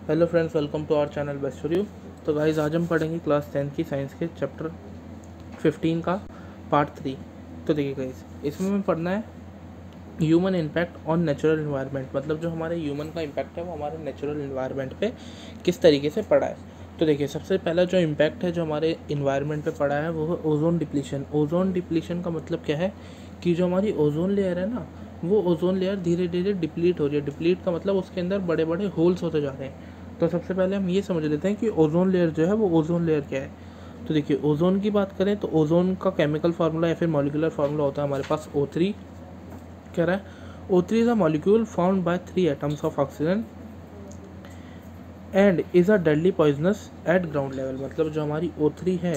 Hello friends, welcome to our channel best for you. तो guys आज हम पढ़ेंगे क्लास 10 की साइंस के चैप्टर 15 का पार्ट 3। तो देखिए गाइज, इसमें हमें पढ़ना है human impact on natural environment. मतलब जो हमारे ह्यूमन का इम्पैक्ट है वो हमारे नेचुरल इन्वायरमेंट पे किस तरीके से पड़ा है। तो देखिए, सबसे पहला जो इम्पैक्ट है जो हमारे इन्वायरमेंट पे पड़ा है वो है ओजोन डिप्लीशन। ओजोन डिप्लीशन का मतलब क्या है कि जो हमारी ओजोन लेयर है ना, वो ओजोन लेयर धीरे धीरे डिप्लीट हो रही है। डिप्लीट का मतलब उसके अंदर बड़े बड़े होल्स होते जा रहे हैं। तो सबसे पहले हम ये समझ लेते हैं कि ओजोन लेयर जो है वो ओजोन लेयर क्या है। तो देखिए, ओजोन की बात करें तो ओजोन का केमिकल फार्मूला या फिर मॉलिक्यूलर फार्मूला होता है हमारे पास O3। कह रहा है O3 is a molecule formed by 3 atoms of oxygen and is a deadly poisonous at ground level। मतलब जो हमारी O3 है,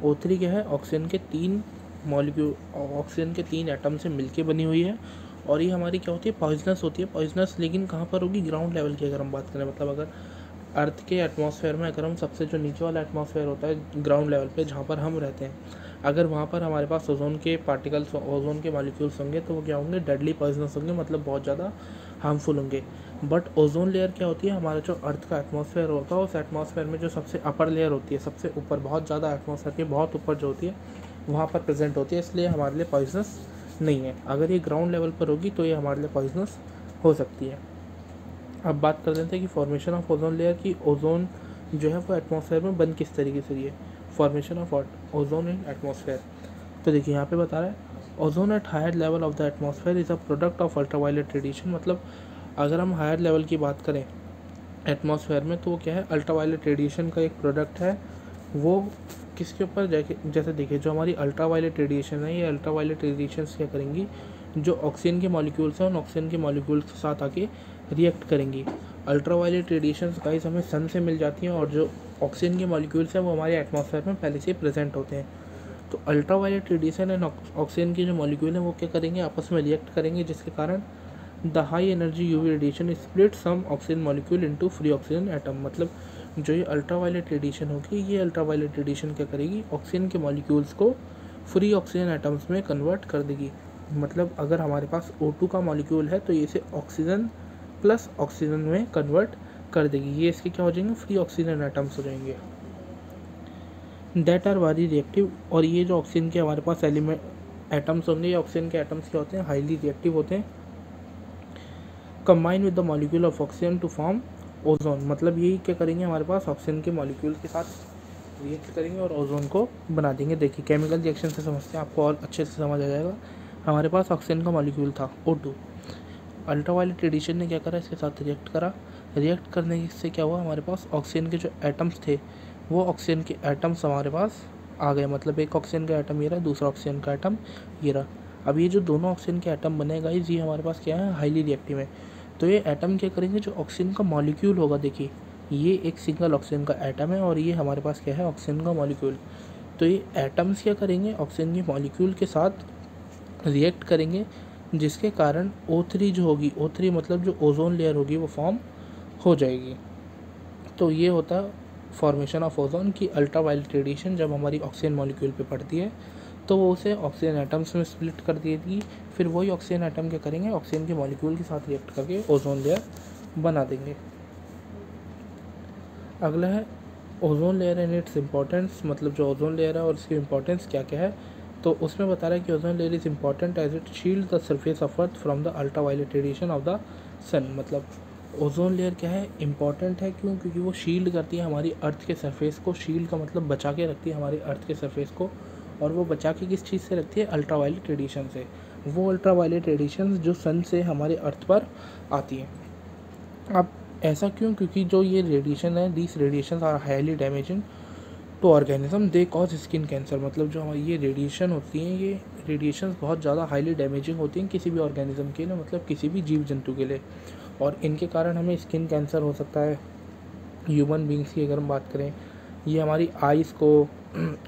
O3 क्या है, ऑक्सीजन के 3 मॉलिक्यूल, ऑक्सीजन के 3 एटम से मिलके बनी हुई है। और ये हमारी क्या होती है, पॉइजनस होती है। पॉइजनस लेकिन कहाँ पर होगी, ग्राउंड लेवल की अगर हम बात करें। मतलब अगर अर्थ के एटमॉस्फेयर में अगर हम सबसे जो नीचे वाला एटमॉस्फेयर होता है ग्राउंड लेवल पे जहाँ पर हम रहते हैं, अगर वहाँ पर हमारे पास ओजोन के पार्टिकल्स, ओजोन के मॉलिक्यूल्स होंगे तो वो क्या होंगे, डेडली पॉइजनस होंगे, मतलब बहुत ज़्यादा हार्मफुल होंगे। बट ओजोन लेयर क्या होती है, हमारा जो अर्थ का एटमॉस्फेयर होता है उस एटमॉस्फेयर में जो सबसे अपर लेयर होती है, सबसे ऊपर, बहुत ज़्यादा एटमॉस्फेयर के बहुत ऊपर जो होती है वहाँ पर प्रेजेंट होती है, इसलिए हमारे लिए पॉइजनस नहीं है। अगर ये ग्राउंड लेवल पर होगी तो ये हमारे लिए पॉइजनस हो सकती है। अब बात कर लेते हैं कि फॉर्मेशन ऑफ ओजोन लेयर की। ओजोन जो है वो एटमॉस्फेयर में बन किस तरीके से रही है। Formation of ozone in atmosphere. तो देखिए यहाँ पे बता रहा है ozone at higher level of the atmosphere is a product of ultraviolet radiation. मतलब अगर हम हायर लेवल की बात करें एटमॉस्फेयर में तो वो क्या है, अल्ट्रावायलेट रेडिएशन का एक प्रोडक्ट है। वो किसके ऊपर, जैसे देखिए जो हमारी अल्ट्रावायलेट रेडिएशन है, ये अल्ट्रावायलेट रेडिएशन क्या करेंगी, जो ऑक्सीजन के मॉलिक्यूल्स हैं उन ऑक्सीजन के मॉलिक्यूल्स के साथ आके रिएक्ट करेंगी। अल्ट्रावायलेट रेडिएशंस गाइस हमें सन से मिल जाती हैं और जो ऑक्सीजन के मॉलिक्यूल्स हैं वो हमारे एटमॉस्फेयर में पहले से प्रेजेंट होते हैं। तो अल्ट्रावायलेट रेडिएशन एंड ऑक्सीजन के जो मॉलिक्यूल हैं वो क्या करेंगे, आपस में रिएक्ट करेंगे, जिसके कारण the high energy UV radiation split some oxygen molecule into free oxygen atom. मतलब जो ये अल्ट्रावायलेट रेडिएशन होगी, ये अल्ट्रावायलेट रेडिएशन क्या करेगी, ऑक्सीजन के मॉलिक्यूल्स को फ्री ऑक्सीजन एटम्स में कन्वर्ट कर देगी। मतलब अगर हमारे पास O2 का मॉलिक्यूल है तो ये इसे ऑक्सीजन प्लस ऑक्सीजन में कन्वर्ट कर देगी। ये इसके क्या हो जाएंगे, फ्री ऑक्सीजन एटम्स हो जाएंगे। That are very reactive. और ये जो ऑक्सीजन के हमारे पास एलिमेंट एटम्स होंगे, ये ऑक्सीजन के एटम्स क्या होते हैं, हाईली रिएक्टिव होते हैं। Combine with the molecule of oxygen to form ozone. मतलब यही क्या करेंगे, हमारे पास ऑक्सीजन के मॉलिक्यूल के साथ रिएक्ट करेंगे और ओजोन को बना देंगे। देखिए केमिकल रिएक्शन से समझते हैं, आपको और अच्छे से समझ आ जाएगा। हमारे पास ऑक्सीजन का मॉलिक्यूल था O2, अल्ट्रावायलेट रेडिएशन ने क्या करा, इसके साथ रिएक्ट करा। रिएक्ट करने से क्या हुआ, हमारे पास ऑक्सीजन के जो एटम्स थे वो ऑक्सीजन के एटम्स हमारे पास आ गए। मतलब एक ऑक्सीजन का एटम ये रहा, दूसरा ऑक्सीजन का एटम ये रहा। अब ये जो दोनों ऑक्सीजन के एटम बने गाइस, ये हमारे पास क्या है, हाईली रिएक्टिव है। तो ये एटम क्या करेंगे, जो ऑक्सीजन का मॉलिक्यूल होगा, देखिए ये एक सिंगल ऑक्सीजन का एटम है और ये हमारे पास क्या है, ऑक्सीजन का मॉलिक्यूल। तो ये एटम्स क्या करेंगे, ऑक्सीजन के मॉलिक्यूल के साथ रिएक्ट करेंगे, जिसके कारण O3 जो होगी, O3 मतलब जो ओजोन लेयर होगी वो फॉर्म हो जाएगी। तो ये होता है फॉर्मेशन ऑफ ओजोन की। अल्ट्रावायलेट रेडिएशन जब हमारी ऑक्सीजन मॉलिक्यूल पे पड़ती है तो वो उसे ऑक्सीजन एटम्स में स्प्लिट कर देगी। फिर वही ऑक्सीजन एटम क्या करेंगे, ऑक्सीजन के मॉलिक्यूल के साथ रिएक्ट करके ओजोन लेयर बना देंगे। अगला है ozone layer and its importance. मतलब जो ओजोन लेयर है और इसकी इम्पोर्टेंस क्या क्या है। तो उसमें बता रहा है कि ozone layer is important as it shield the surface of earth from the ultraviolet radiation of the sun. मतलब ओजोन लेयर क्या है, इम्पॉर्टेंट है क्यों, क्योंकि वो शील्ड करती है हमारी अर्थ के सरफेस को। शील्ड का मतलब बचा के रखती है हमारी अर्थ के सरफेस को। और वो बचा के किस चीज़ से रखती है, अल्ट्रावायलेट रेडिएशन से। वो अल्ट्रावायलेट रेडिएशन जो सन से हमारे अर्थ पर आती है। अब ऐसा क्यों, क्योंकि जो ये रेडिएशन है, these radiation are highly damaging to organism, they cause skin cancer. मतलब जो हमारी ये रेडिएशन होती हैं, ये रेडिएशन बहुत ज़्यादा हाईली डैमेजिंग होती हैं किसी भी ऑर्गेनिज्म के लिए, मतलब किसी भी जीव जंतु के लिए। और इनके कारण हमें स्किन कैंसर हो सकता है। ह्यूमन बींग्स की अगर हम बात करें, ये हमारी आइज़ को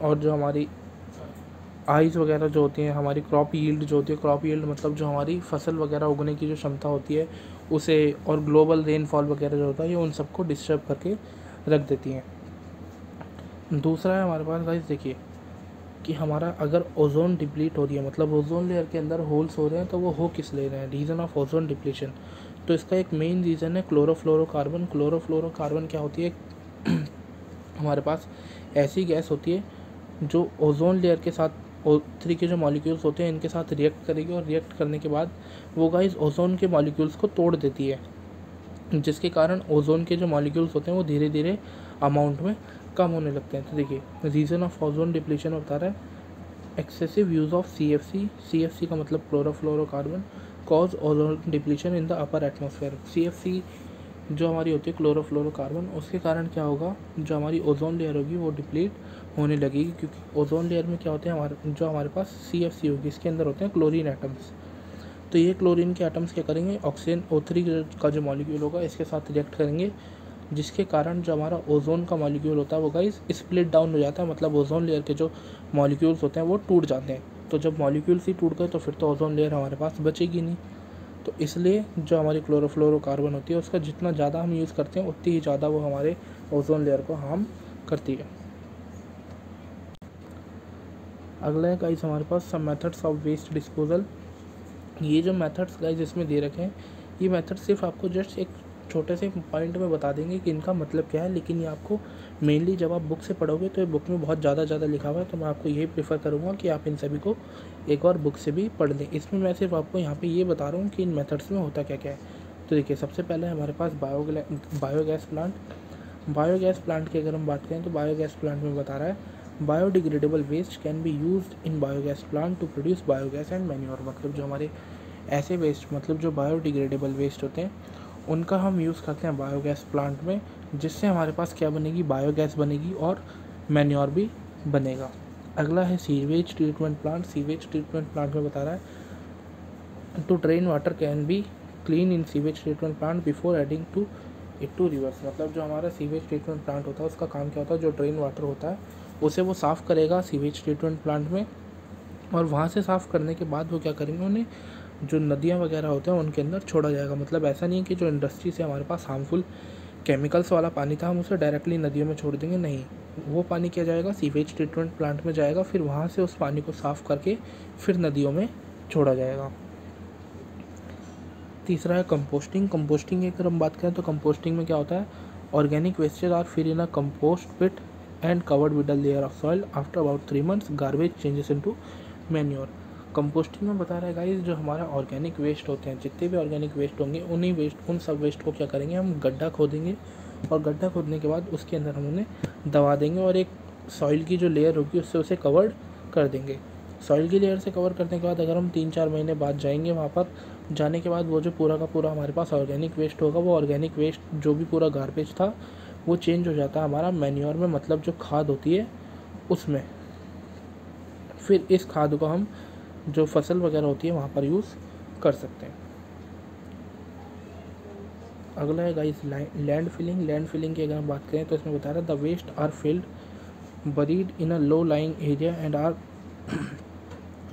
और जो हमारी आइज़ वगैरह जो होती हैं, हमारी क्रॉप यील्ड जो होती है, क्रॉप यील्ड मतलब जो हमारी फसल वगैरह उगने की जो क्षमता होती है उसे, और ग्लोबल रेनफॉल वगैरह जो होता है, ये उन सबको डिस्टर्ब करके रख देती हैं। दूसरा है हमारे पास गाइस, देखिए कि हमारा अगर ओजोन डिप्लीट हो रही है, मतलब ओजोन लेयर के अंदर होल्स हो रहे हैं, तो वो हो किस ले रहे हैं, रीज़न ऑफ ओजोन डिप्लीशन। तो इसका एक मेन रीज़न है क्लोरोफ्लोरोकार्बन। क्लोरोफ्लोरोकार्बन क्या होती है, हमारे पास ऐसी गैस होती है जो ओजोन लेयर के साथ O3 के जो मॉलिक्यूल्स होते हैं इनके साथ रिएक्ट करेगी, और रिएक्ट करने के बाद वो गाइस ओजोन के मॉलिक्यूल्स को तोड़ देती है, जिसके कारण ओजोन के जो मॉलिक्यूल्स होते हैं वो धीरे धीरे अमाउंट में कम होने लगते हैं। तो देखिए रीज़न ऑफ ओजोन डिप्लीशन बता रहा है एक्सेसिव यूज़ ऑफ CFC का मतलब chlorofluorocarbon cause ozone depletion in the upper atmosphere. CFC जो हमारी होती है क्लोरोफ्लोरोकार्बन, उसके कारण क्या होगा, जो हमारी ओजोन लेयर होगी वो डिप्लीट होने लगेगी, क्योंकि ओजोन लेयर में क्या होते हैं हमारे पास CFC होगी, इसके अंदर होते हैं क्लोरीन एटम्स। तो ये क्लोरीन के एटम्स क्या करेंगे, ऑक्सीजन O3 का जो मॉलिक्यूल होगा इसके साथ रिएक्ट करेंगे, जिसके कारण जो हमारा ओजोन का मॉलिक्यूल होता है वो गाइस स्प्लिट डाउन हो जाता है, मतलब ओजोन लेयर के जो मॉलिक्यूल्स होते हैं वो टूट जाते हैं। तो जब मॉलिक्यूल्स ही टूट गए तो फिर तो ओजोन लेयर हमारे पास बचेगी नहीं। तो इसलिए जो हमारी क्लोरोफ्लोरोकार्बन होती है उसका जितना ज़्यादा हम यूज़ करते हैं उतनी ही ज़्यादा वो हमारे ओजोन लेयर को हार्म करती है। अगला है गाइस हमारे पास सब मेथड्स ऑफ वेस्ट डिस्पोजल। ये जो मेथड्स गाइस इसमें दे रखे हैं, ये मेथड सिर्फ आपको जस्ट एक छोटे से पॉइंट में बता देंगे कि इनका मतलब क्या है, लेकिन ये आपको मेनली जब आप बुक से पढ़ोगे तो ये बुक में बहुत ज़्यादा लिखा हुआ है, तो मैं आपको यही प्रेफर करूँगा कि आप इन सभी को एक और बुक से भी पढ़ लें। इसमें मैं सिर्फ आपको यहाँ पे ये बता रहा हूँ कि इन मेथड्स में होता क्या क्या है। तो देखिए सबसे पहले हमारे पास बायोगैस प्लांट। बायोगैस प्लांट की अगर हम बात करें तो बायोगैस प्लांट में बता रहा है biodegradable waste can be used in biogas plant to produce biogas and manure. मतलब जो हमारे ऐसे वेस्ट, मतलब जो बायोडिग्रेडेबल वेस्ट होते हैं उनका हम यूज़ करते हैं बायोगैस प्लांट में, जिससे हमारे पास क्या बनेगी, बायोगैस बनेगी और मैन्योर भी बनेगा। अगला है sewage treatment plant. Sewage treatment plant में बता रहा है to drain water can be clean in sewage treatment plant before adding to it to rivers. मतलब जो हमारा सीवेज ट्रीटमेंट प्लांट होता है उसका काम क्या होता है, जो ड्रेन वाटर होता है उसे वो साफ़ करेगा सीवेज ट्रीटमेंट प्लांट में, और वहाँ से साफ़ करने के बाद वो क्या करेंगे, उन्हें जो नदियाँ वगैरह होते हैं उनके अंदर छोड़ा जाएगा। मतलब ऐसा नहीं है कि जो इंडस्ट्री से हमारे पास हार्मफुल केमिकल्स वाला पानी था हम उसे डायरेक्टली नदियों में छोड़ देंगे, नहीं, वो पानी क्या जाएगा, सीवेज ट्रीटमेंट प्लांट में जाएगा, फिर वहाँ से उस पानी को साफ़ करके फिर नदियों में छोड़ा जाएगा। तीसरा है कंपोस्टिंग। कंपोस्टिंग की अगर हम बात करें तो कंपोस्टिंग में क्या होता है, ऑर्गेनिक वेस्टेज आर फिर in a compost pit and covered with a layer of soil after about 3 months garbage changes into manure. Composting में बता रहा है गाइस जो हमारा ऑर्गेनिक वेस्ट होते हैं, जितने भी ऑर्गेनिक वेस्ट होंगे उन सब वेस्ट को क्या करेंगे, हम गड्ढा खोदेंगे, और गड्ढा खोदने के बाद उसके अंदर हम उन्हें दबा देंगे और एक सॉइल की जो लेयर होगी उससे उसे कवर्ड कर देंगे। सॉइल की लेयर से कवर करने के बाद अगर हम 3-4 महीने बाद जाएंगे वहाँ पर, जाने के बाद वो जो पूरा का पूरा हमारे पास ऑर्गेनिक वेस्ट होगा, वो ऑर्गेनिक वेस्ट जो भी पूरा गार्बेज था वो चेंज हो जाता है हमारा मैन्योर में, मतलब जो खाद होती है उसमें। फिर इस खाद को हम जो फसल वगैरह होती है वहाँ पर यूज़ कर सकते हैं। अगला है guys land filling. Land filling की अगर हम बात करें तो इसमें बता रहा है the waste are filled buried in a low lying area and are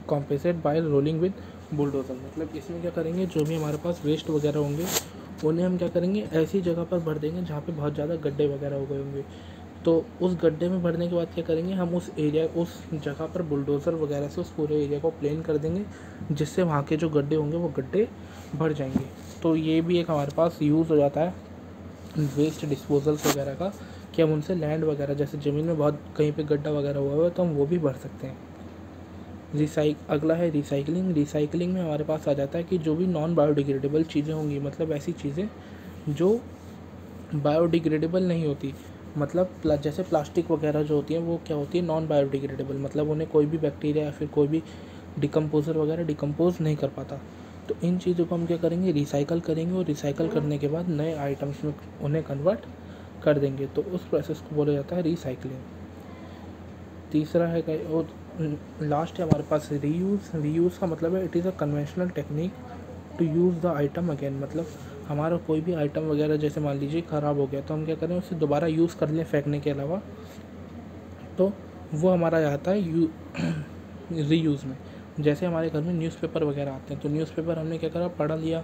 compensate by rolling with bulldozer. मतलब इसमें क्या करेंगे, जो भी हमारे पास वेस्ट वगैरह होंगे उन्हें हम क्या करेंगे, ऐसी जगह पर भर देंगे जहाँ पे बहुत ज़्यादा गड्ढे वगैरह हो गए होंगे। तो उस गड्ढे में भरने के बाद क्या करेंगे, हम उस जगह पर बुलडोज़र वगैरह से उस पूरे एरिया को प्लेन कर देंगे, जिससे वहाँ के जो गड्ढे होंगे वो गड्ढे भर जाएंगे। तो ये भी एक हमारे पास यूज़ हो जाता है वेस्ट डिस्पोजल्स वगैरह का, कि हम उनसे लैंड वगैरह, जैसे ज़मीन में बहुत कहीं पे गड्ढा वगैरह हुआ है तो हम वो भी भर सकते हैं। अगला है रिसाइकलिंग। रिसाइकलिंग में हमारे पास आ जाता है कि जो भी नॉन बायोडिग्रेडेबल चीज़ें होंगी, मतलब ऐसी चीज़ें जो बायोडिग्रेडेबल नहीं होती, मतलब जैसे प्लास्टिक वगैरह जो होती हैं वो क्या होती है, नॉन बायोडिग्रेडेबल, मतलब उन्हें कोई भी बैक्टीरिया या फिर कोई भी डिकम्पोज़र वगैरह डिकम्पोज नहीं कर पाता। तो इन चीज़ों को हम क्या करेंगे, रिसाइकल करेंगे, और रिसाइकल करने के बाद नए आइटम्स में उन्हें कन्वर्ट कर देंगे। तो उस प्रोसेस को बोला जाता है रिसाइकलिंग। तीसरा है और लास्ट है हमारे पास रीयूज़। रीयूज़ का मतलब है it is a conventional technique to use the item again. मतलब हमारा कोई भी आइटम वगैरह जैसे मान लीजिए ख़राब हो गया तो हम क्या करें, उसे दोबारा यूज़ कर लें फेंकने के अलावा, तो वो हमारा आता है रीयूज़ में। जैसे हमारे घर में न्यूज़पेपर वगैरह आते हैं, तो न्यूज़पेपर हमने क्या करा, पढ़ लिया,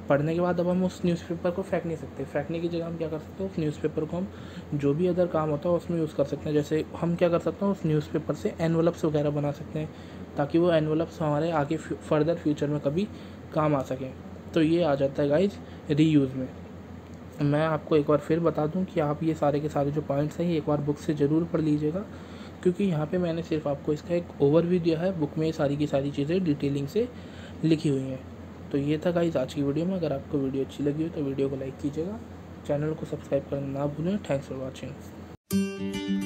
पढ़ने के बाद अब हम उस न्यूज़पेपर को फेंक नहीं सकते। फेंकने की जगह हम क्या कर सकते हैं, उस न्यूज़पेपर को हम जो भी अदर काम होता है उसमें यूज़ कर सकते हैं। जैसे हम क्या कर सकते हैं, उस न्यूज़पेपर से एनवलप्स वगैरह बना सकते हैं, ताकि वो एनवलप्स हमारे आगे फर्दर फ्यूचर में कभी काम आ सकें। तो ये आ जाता है गाइज रीयूज़ में। मैं आपको एक बार फिर बता दूं कि आप ये सारे के सारे जो पॉइंट्स हैं ये एक बार बुक से ज़रूर पढ़ लीजिएगा, क्योंकि यहाँ पे मैंने सिर्फ आपको इसका एक ओवरव्यू दिया है। बुक में ये सारी की सारी चीज़ें डिटेलिंग से लिखी हुई हैं। तो ये था गाइज आज की वीडियो में। अगर आपको वीडियो अच्छी लगी हो तो वीडियो को लाइक कीजिएगा, चैनल को सब्सक्राइब करना ना भूलें। Thanks for watching.